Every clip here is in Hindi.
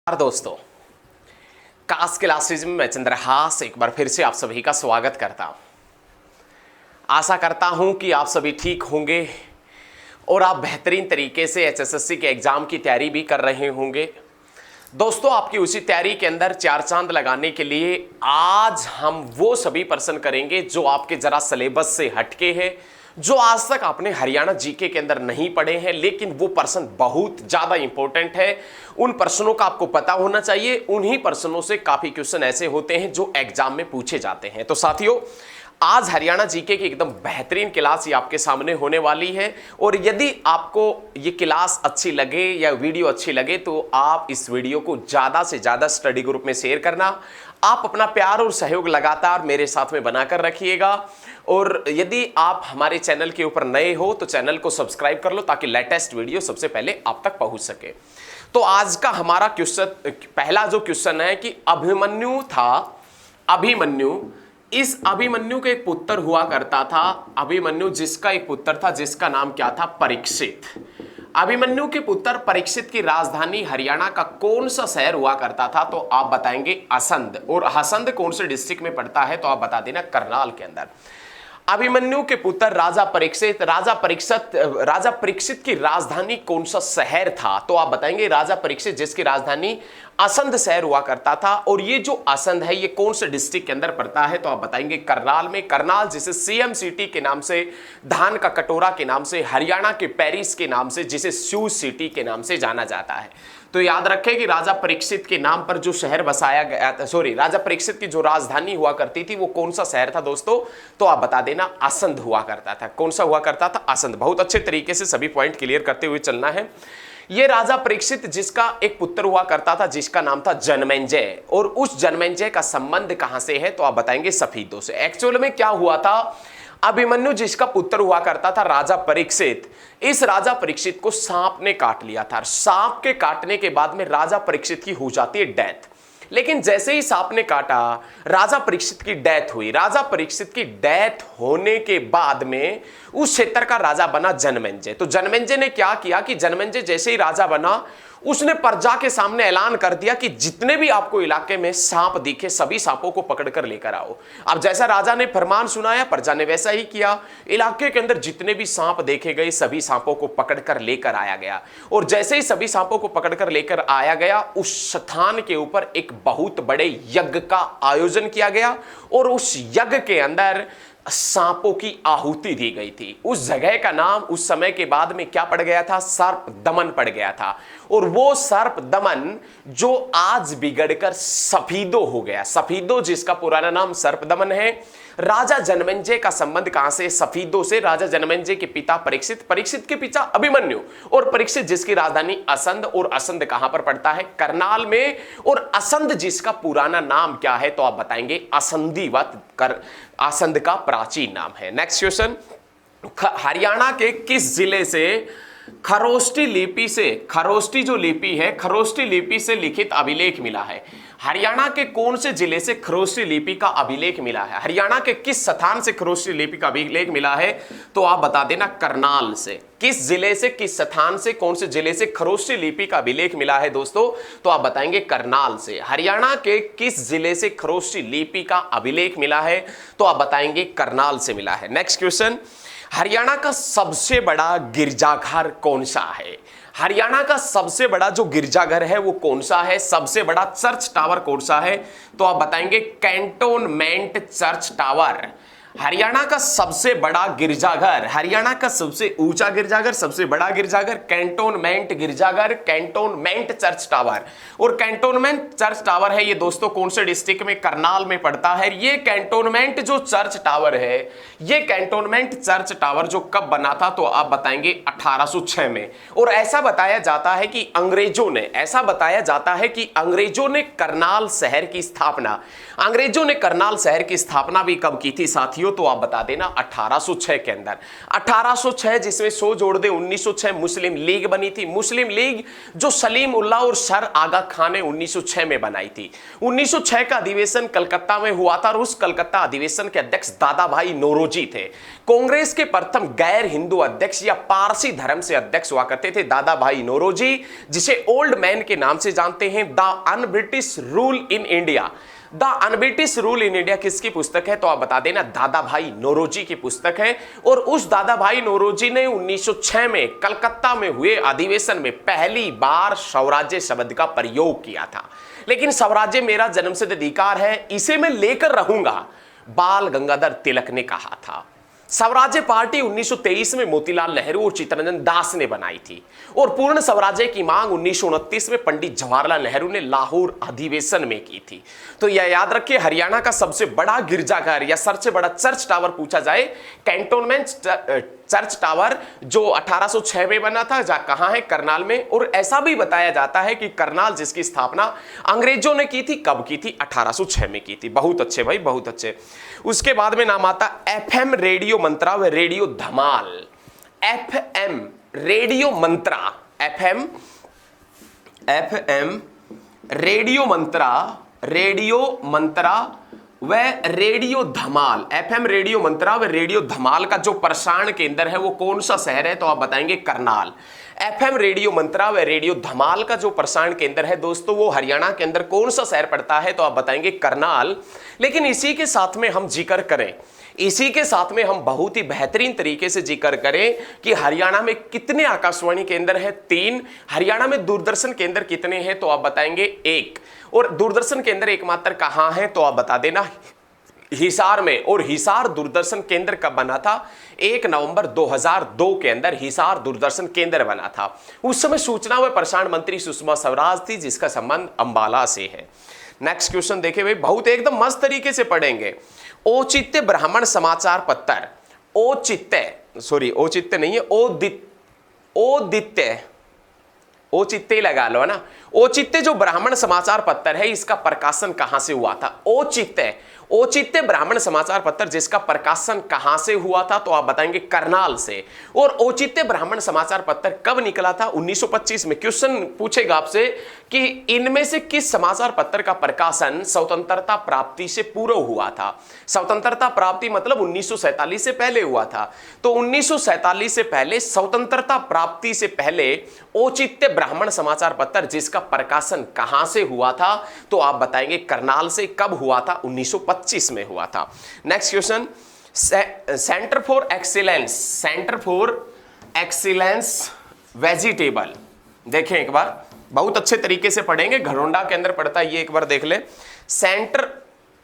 दोस्तों, कास क्लासेज में मैं चंद्रहास एक बार फिर से आप सभी का स्वागत करता हूं। आशा करता हूं कि आप सभी ठीक होंगे और आप बेहतरीन तरीके से एचएसएससी के एग्जाम की तैयारी भी कर रहे होंगे। दोस्तों, आपकी उसी तैयारी के अंदर चार चांद लगाने के लिए आज हम वो सभी प्रश्न करेंगे जो आपके जरा सिलेबस से हटके हैं, जो आज तक आपने हरियाणा जीके के अंदर नहीं पढ़े हैं, लेकिन वो प्रश्न बहुत ज्यादा इंपॉर्टेंट है। उन प्रश्नों का आपको पता होना चाहिए। उन्हीं प्रश्नों से काफी क्वेश्चन ऐसे होते हैं जो एग्जाम में पूछे जाते हैं। तो साथियों, आज हरियाणा जीके की एकदम बेहतरीन क्लास ये आपके सामने होने वाली है। और यदि आपको ये क्लास अच्छी लगे या वीडियो अच्छी लगे तो आप इस वीडियो को ज्यादा से ज्यादा स्टडी ग्रुप में शेयर करना। आप अपना प्यार और सहयोग लगातार मेरे साथ में बनाकर रखिएगा। और यदि आप हमारे चैनल के ऊपर नए हो तो चैनल को सब्सक्राइब कर लो ताकि लेटेस्ट वीडियो सबसे पहले आप तक पहुंच सके। तो आज का हमारा क्वेश्चन, पहला जो क्वेश्चन है कि अभिमन्यु था, अभिमन्यु, इस अभिमन्यु के एक पुत्र हुआ करता था। अभिमन्यु जिसका एक पुत्र था जिसका नाम क्या था? परीक्षित। अभिमन्यु के पुत्र परीक्षित की राजधानी हरियाणा का कौन सा शहर हुआ करता था? तो आप बताएंगे असंध। और हसंध कौन से डिस्ट्रिक्ट में पड़ता है? तो आप बता देना करनाल के अंदर। अभिमन्यु के पुत्र राजा परीक्षित की राजधानी कौन सा शहर था? तो आप बताएंगे राजा परीक्षित जिसकी राजधानी असंध शहर हुआ करता था। और ये जो असंध है ये कौन से डिस्ट्रिक्ट के अंदर पड़ता है? तो आप बताएंगे करनाल में। करनाल जिसे सीएम सिटी के नाम से, धान का कटोरा के नाम से, हरियाणा के पेरिस के नाम से, जिसे शूज सिटी के नाम से जाना जाता है। तो याद रखें कि राजा परीक्षित के नाम पर जो शहर बसाया गया था, राजा परीक्षित की जो राजधानी हुआ करती थी वो कौन सा शहर था दोस्तों? तो आप बता देना असंध हुआ करता था। कौन सा हुआ करता था? असंध। बहुत अच्छे तरीके से सभी पॉइंट क्लियर करते हुए चलना है। ये राजा परीक्षित जिसका एक पुत्र हुआ करता था जिसका नाम था जनमेजय। और उस जनमेजय का संबंध कहां से है? तो आप बताएंगे सफीदों से। एक्चुअल में क्या हुआ था? अभिमन्यु जिसका पुत्र हुआ करता था राजा परीक्षित, इस राजा परीक्षित को सांप ने काट लिया था। सांप के काटने के बाद में राजा परीक्षित की हो जाती है डेथ। लेकिन जैसे ही सांप ने काटा राजा परीक्षित की डेथ हुई। राजा परीक्षित की डेथ होने के बाद में उस क्षेत्र का राजा बना जनमेजय। तो जनमेजय ने क्या किया कि जनमेजय जैसे ही राजा बना उसने प्रजा के सामने ऐलान कर दिया कि जितने भी आपको इलाके में सांप दिखे सभी सांपों को पकड़कर लेकर आओ। अब जैसा राजा ने फरमान सुनाया प्रजा ने वैसा ही किया। इलाके के अंदर जितने भी सांप देखे गए सभी सांपों को पकड़कर लेकर आया गया। और जैसे ही सभी सांपों को पकड़कर लेकर आया गया उस स्थान के ऊपर एक बहुत बड़े यज्ञ का आयोजन किया गया। और उस यज्ञ के अंदर सांपों की आहुति दी गई थी। उस जगह का नाम उस समय के बाद में क्या पड़ गया था? सर्प दमन पड़ गया था। और वो सर्प दमन जो आज बिगड़कर सफीदो हो गया। सफीदो जिसका पुराना नाम सर्प दमन है। राजा जनमेजय का संबंध कहां से? सफीदो से। राजा जनमेजय के पिता परीक्षित, परीक्षित के पिता अभिमन्यु, और परीक्षित जिसकी राजधानी असंध। और असंध कहां पर पड़ता है? करनाल में। और असंध जिसका पुराना नाम क्या है? तो आप बताएंगे असंधिवत। असंध का प्राचीन नाम है। नेक्स्ट क्वेश्चन, हरियाणा के किस जिले से खरोष्टी लिपि से, खरोष्टी जो लिपि है, खरोष्टी लिपि से लिखित अभिलेख मिला है? हरियाणा के कौन से जिले से खरोष्टी लिपि का अभिलेख मिला है? हरियाणा के किस स्थान से खरोष्टी लिपि का अभिलेख मिला है? तो आप बता देना करनाल से। किस जिले से, किस स्थान से, कौन से जिले से खरोष्टी लिपि का अभिलेख मिला है दोस्तों? तो आप बताएंगे करनाल से। हरियाणा के किस जिले से खरोष्टी लिपि का अभिलेख मिला है? तो आप बताएंगे करनाल से मिला है। नेक्स्ट क्वेश्चन, हरियाणा का सबसे बड़ा गिरजाघर कौन सा है? हरियाणा का सबसे बड़ा जो गिरजाघर है वो कौन सा है? सबसे बड़ा चर्च टावर कौन सा है? तो आप बताएंगे कैंटोनमेंट चर्च टावर। हरियाणा का सबसे बड़ा गिरजाघर, हरियाणा का सबसे ऊंचा गिरजाघर, सबसे बड़ा गिरजाघर, कैंटोनमेंट गिरजाघर, कैंटोनमेंट चर्च टावर। और कैंटोनमेंट चर्च टावर है ये दोस्तों कौन से डिस्ट्रिक्ट में? करनाल में पड़ता है। ये कैंटोनमेंट जो चर्च टावर है, ये कैंटोनमेंट चर्च टावर जो कब बना था? तो आप बताएंगे 1806 में। और ऐसा बताया जाता है कि अंग्रेजों ने, ऐसा बताया जाता है कि अंग्रेजों ने करनाल शहर की स्थापना, अंग्रेजों ने करनाल शहर की स्थापना भी कब की थी साथियों? साथियों, तो आप बता देना 1806 के अंदर। 1806 जिसमें 100 जोड़ दे 1906 मुस्लिम लीग बनी थी। मुस्लिम लीग जो सलीम उल्लाह और सर आगा खान ने 1906 में बनाई थी। 1906 का अधिवेशन कलकत्ता में हुआ था और उस कलकत्ता अधिवेशन के अध्यक्ष दादा भाई नौरोजी थे। कांग्रेस के प्रथम गैर हिंदू अध्यक्ष या पारसी धर्म से अध्यक्ष हुआ करते थे दादा भाई नौरोजी, जिसे ओल्ड मैन के नाम से जानते हैं। The un British rule in India, the un-British rule in India किसकी पुस्तक है? तो आप बता देना दादा भाई नौरोजी की पुस्तक है। और उस दादा भाई नौरोजी ने 1906 में कलकत्ता में हुए अधिवेशन में पहली बार स्वराज्य शब्द का प्रयोग किया था। लेकिन स्वराज्य मेरा जन्मसिद्ध अधिकार है, इसे मैं लेकर रहूंगा, बाल गंगाधर तिलक ने कहा था। स्वराज्य पार्टी 1923 में मोतीलाल नेहरू और चित्तरंजन दास ने बनाई थी और पूर्ण स्वराज्य की मांग 1929 में पंडित जवाहरलाल नेहरू ने लाहौर अधिवेशन में की थी। तो यह याद रखिए, हरियाणा का सबसे बड़ा गिरजाघर या सबसे बड़ा चर्च टावर पूछा जाए, कैंटोनमेंट चर्च टावर जो 1806 में बना था, जहां कहां है? करनाल में। और ऐसा भी बताया जाता है कि करनाल जिसकी स्थापना अंग्रेजों ने की थी, कब की थी? 1806 में की थी। बहुत अच्छे भाई, बहुत अच्छे। उसके बाद में नाम आता एफएम रेडियो मंत्रा व रेडियो धमाल। एफएम रेडियो मंत्रा, एफएम रेडियो मंत्रा, रेडियो मंत्रा व रेडियो धमाल। एफएम रेडियो मंत्रा व रेडियो धमाल का जो प्रसारण केंद्र है वो कौन सा शहर है? तो आप बताएंगे करनाल। एफएम रेडियो मंत्रा व रेडियो धमाल का जो प्रसारण केंद्र है दोस्तों वो हरियाणा के अंदर कौन सा शहर पड़ता है? तो आप बताएंगे करनाल। लेकिन इसी के साथ में हम जिक्र करें, इसी के साथ में हम बहुत ही बेहतरीन तरीके से जिक्र करें कि हरियाणा में कितने आकाशवाणी केंद्र है? 3। हरियाणा में दूरदर्शन केंद्र कितने हैं? तो आप बताएंगे 1। और दूरदर्शन केंद्र एकमात्र कहां है? तो आप बता देना हिसार में। और हिसार दूरदर्शन केंद्र कब बना था? 1 नवंबर 2002 के अंदर हिसार दूरदर्शन केंद्र बना था। उस समय सूचना व प्रसारण मंत्री सुषमा स्वराज थी, जिसका संबंध अंबाला से है। नेक्स्ट क्वेश्चन देखे भाई, बहुत एकदम मस्त तरीके से पढ़ेंगे। औचित्य ब्राह्मण समाचार पत्र, औचित्य नहीं है, औचित्य लगा लो है ना। औचित्य जो ब्राह्मण समाचार पत्र है, इसका प्रकाशन कहां से हुआ था? औचित्य ब्राह्मण समाचार पत्र जिसका प्रकाशन कहां से हुआ था? तो आप बताएंगे करनाल से। और औचित्य ब्राह्मण समाचार पत्र कब निकला था? 1925 में। क्वेश्चन पूछेगा आपसे कि इनमें से किस समाचार पत्र का प्रकाशन स्वतंत्रता प्राप्ति से पूर्व हुआ था? स्वतंत्रता प्राप्ति मतलब 1947 से पहले हुआ था। तो 1947 से पहले, स्वतंत्रता प्राप्ति से पहले औचित्य ब्राह्मण समाचार पत्र जिसका प्रकाशन कहां से हुआ था? तो आप बताएंगे करनाल से। कब हुआ था? 1925 में हुआ था। Next question, centre for excellence vegetable. देखें एक बार, बहुत अच्छे तरीके से पढ़ेंगे, घरोंडा के अंदर पढ़ता है ये, एक बार देख ले। Centre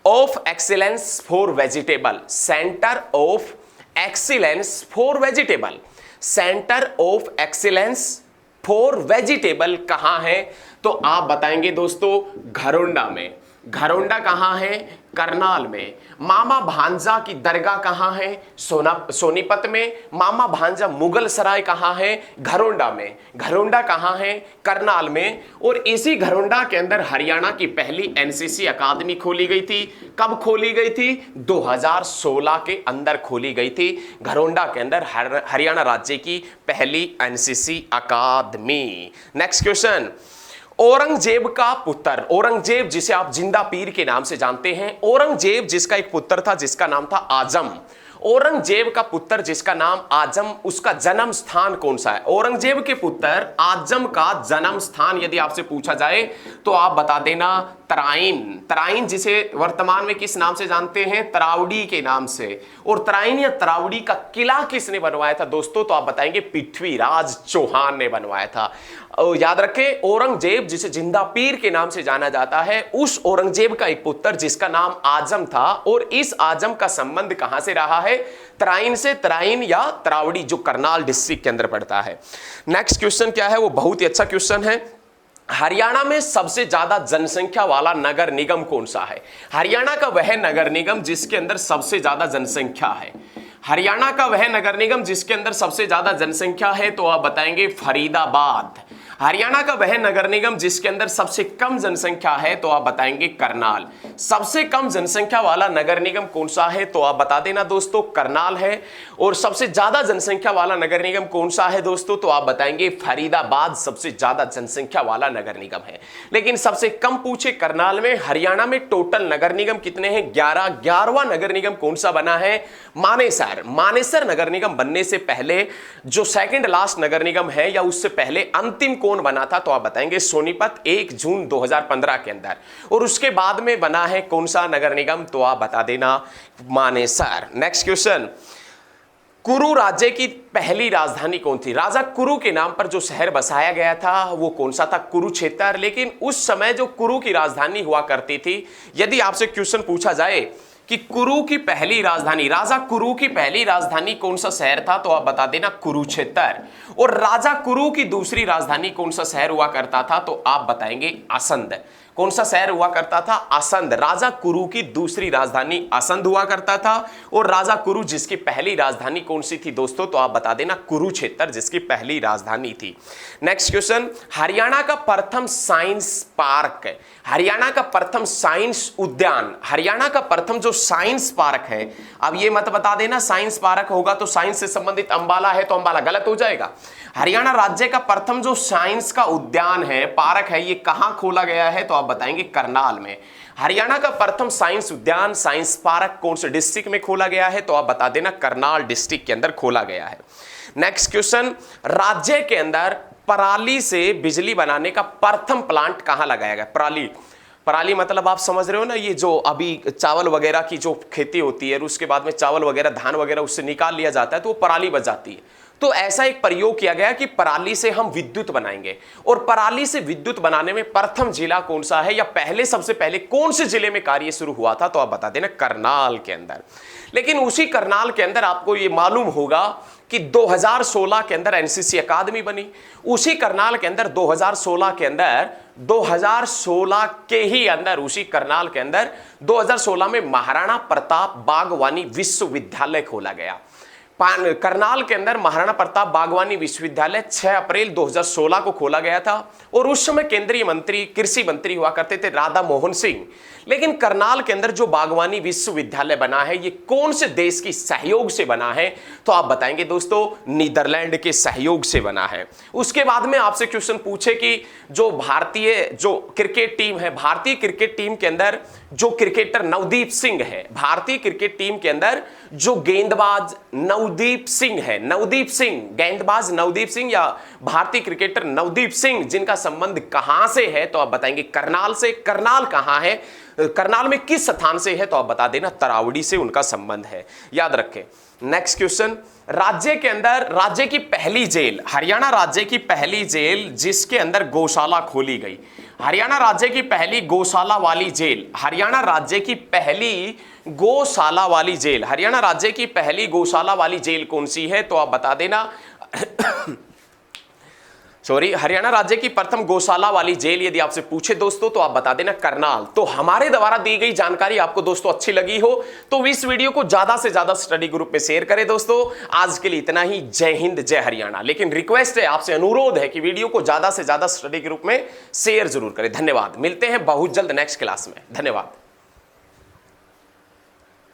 of excellence for vegetable, centre of excellence for vegetable, centre of excellence for vegetable कहां है? तो आप बताएंगे दोस्तों घरोंडा में। घरोंडा कहां है? करनाल में। मामा भांजा की दरगाह कहां है? सोनीपत में। मामा भांजा मुगल सराय कहां है? घरोंडा में। घरोंडा कहां है? करनाल में। और इसी घरोंडा के अंदर हरियाणा की पहली एनसीसी अकादमी खोली गई थी। कब खोली गई थी? 2016 के अंदर खोली गई थी। घरोंडा के अंदर हरियाणा राज्य की पहली एनसीसी अकादमी। नेक्स्ट क्वेश्चन, औरंगजेब का पुत्र, औरंगजेब जिसे आप जिंदा पीर के नाम से जानते हैं, औरंगजेब जिसका एक पुत्र था जिसका नाम था आजम, औरंगजेब का पुत्र जिसका नाम आजम, उसका जन्म स्थान कौन सा है? औरंगजेब के पुत्र आजम का जन्म स्थान यदि आपसे पूछा जाए तो आप बता देना तराइन। तराइन जिसे वर्तमान में किस नाम से जानते हैं? तरावड़ी के नाम से। और तराइन या तरावड़ी का किला किसने बनवाया था दोस्तों? तो आप बताएंगे पृथ्वीराज चौहान ने बनवाया था। याद रखें, औरंगजेब जिसे जिंदा पीर के नाम से जाना जाता है, उस औरंगजेब का एक पुत्र जिसका नाम आजम था। और इस आजम का संबंध कहां से रहा है? तराइन से। तराइन या तरावड़ी जो करनाल डिस्ट्रिक्ट के अंदर पड़ता है। नेक्स्ट क्वेश्चन क्या है? वो बहुत ही अच्छा क्वेश्चन है। हरियाणा में सबसे ज्यादा जनसंख्या वाला नगर निगम कौन सा है? हरियाणा का वह नगर निगम जिसके अंदर सबसे ज्यादा जनसंख्या है। हरियाणा का वह नगर निगम जिसके अंदर सबसे ज्यादा जनसंख्या है, तो आप बताएंगे फरीदाबाद। हरियाणा का वह नगर निगम जिसके अंदर सबसे कम जनसंख्या है, तो आप बताएंगे करनाल। सबसे कम जनसंख्या वाला नगर निगम कौन सा है, तो आप बता देना दोस्तों करनाल है। और सबसे ज्यादा जनसंख्या वाला नगर निगम कौन सा है दोस्तों, तो आप बताएंगे फरीदाबाद सबसे ज्यादा जनसंख्या वाला नगर निगम है। लेकिन सबसे कम पूछे करनाल में। हरियाणा में टोटल नगर निगम कितने हैं, 11। 11वां नगर निगम कौन सा बना है, मानेसर। मानेसर नगर निगम बनने से पहले जो सेकंड लास्ट नगर निगम है या उससे पहले अंतिम कौन बना था, तो आप बताएंगे सोनीपत 1 जून 2015 के अंदर। और उसके बाद में बना है कौन सा नगर निगम, तो आप बता देना मानेसर। नेक्स्ट क्वेश्चन, कुरु राज्य की पहली राजधानी कौन थी। राजा कुरु के नाम पर जो शहर बसाया गया था वो कौन सा था, कुरुक्षेत्र। लेकिन उस समय जो कुरु की राजधानी हुआ करती थी, यदि आपसे क्वेश्चन पूछा जाए कि कुरु की पहली राजधानी, राजा कुरु की पहली राजधानी कौन सा शहर था, तो आप बता देना कुरुक्षेत्र। और राजा कुरु की दूसरी राजधानी कौन सा शहर हुआ करता था, तो आप बताएंगे असंध। कौन सा शहर हुआ करता था, असंध। राजा कुरु की दूसरी राजधानी असंध हुआ करता था। और राजा कुरु जिसकी पहली राजधानी कौन सी थी दोस्तों, तो आप बता देना कुरुक्षेत्र जिसकी पहली राजधानी थी। नेक्स्ट क्वेश्चन, हरियाणा का प्रथम साइंस पार्क, हरियाणा का प्रथम साइंस उद्यान, हरियाणा का प्रथम जो साइंस पार्क है, अब ये मत बता देना साइंस पार्क होगा तो साइंस से संबंधित अंबाला है, तो अंबाला गलत हो जाएगा। हरियाणा राज्य का प्रथम जो साइंस का उद्यान है, पार्क है, ये कहां खोला गया है, तो आप बताएंगे करनाल में। हरियाणा का प्रथम साइंस उद्यान, साइंस पार्क कौन से डिस्ट्रिक्ट में खोला गया है, तो आप बता देना करनाल डिस्ट्रिक्ट के अंदर खोला गया है। नेक्स्ट क्वेश्चन, राज्य के अंदर पराली से बिजली बनाने का प्रथम प्लांट कहां लगाया गया। पराली, पराली मतलब आप समझ रहे हो ना, ये जो अभी चावल वगैरह की जो खेती होती है, उसके बाद में चावल वगैरह धान वगैरह उससे निकाल लिया जाता है, तो वो पराली बच जाती है। तो ऐसा एक प्रयोग किया गया कि पराली से हम विद्युत बनाएंगे। और पराली से विद्युत बनाने में प्रथम जिला कौन सा है, या पहले सबसे पहले कौन से जिले में कार्य शुरू हुआ था, तो आप बता देना करनाल के अंदर। लेकिन उसी करनाल के अंदर आपको ये मालूम होगा कि 2016 के अंदर एनसीसी अकादमी बनी। उसी करनाल के अंदर 2016 के अंदर, 2016 के ही अंदर, उसी करनाल के अंदर 2016 में महाराणा प्रताप बागवानी विश्वविद्यालय खोला गया। करनाल के अंदर महाराणा प्रताप बागवानी विश्वविद्यालय 6 अप्रैल 2016 को खोला गया था। और उस समय केंद्रीय मंत्री, कृषि मंत्री हुआ करते थे राधा मोहन सिंह। लेकिन करनाल के अंदर जो बागवानी विश्वविद्यालय बना है, ये कौन से देश की सहयोग से बना है, तो आप बताएंगे दोस्तों नीदरलैंड के सहयोग से बना है। उसके बाद में आपसे क्वेश्चन पूछे कि जो भारतीय जो क्रिकेट टीम है, भारतीय क्रिकेट टीम के अंदर जो क्रिकेटर नवदीप सिंह है, भारतीय क्रिकेट टीम के अंदर जो गेंदबाज नवदीप सिंह है, नवदीप सिंह, गेंदबाज नवदीप सिंह या भारतीय क्रिकेटर नवदीप सिंह, जिनका संबंध कहां से है, तो आप बताएंगे करनाल से। करनाल कहां है, करनाल में किस स्थान से है, तो आप बता देना तरावड़ी से उनका संबंध है, याद रखें। नेक्स्ट क्वेश्चन, राज्य के अंदर राज्य की पहली जेल, हरियाणा राज्य की पहली जेल जिसके अंदर गौशाला खोली गई, हरियाणा राज्य की पहली गौशाला वाली जेल, हरियाणा राज्य की पहली गौशाला वाली जेल, हरियाणा राज्य की पहली गौशाला वाली जेल कौन सी है, तो आप बता देना सॉरी, हरियाणा राज्य की प्रथम गौशाला वाली जेल यदि आपसे पूछे दोस्तों, तो आप बता देना करनाल। तो हमारे द्वारा दी गई जानकारी आपको दोस्तों अच्छी लगी हो तो इस वीडियो को ज्यादा से ज्यादा स्टडी ग्रुप में शेयर करें दोस्तों। आज के लिए इतना ही। जय हिंद, जय हरियाणा। लेकिन रिक्वेस्ट है, आपसे अनुरोध है कि वीडियो को ज्यादा से ज्यादा स्टडी ग्रुप में शेयर जरूर करें। धन्यवाद। मिलते हैं बहुत जल्द नेक्स्ट क्लास में। धन्यवाद।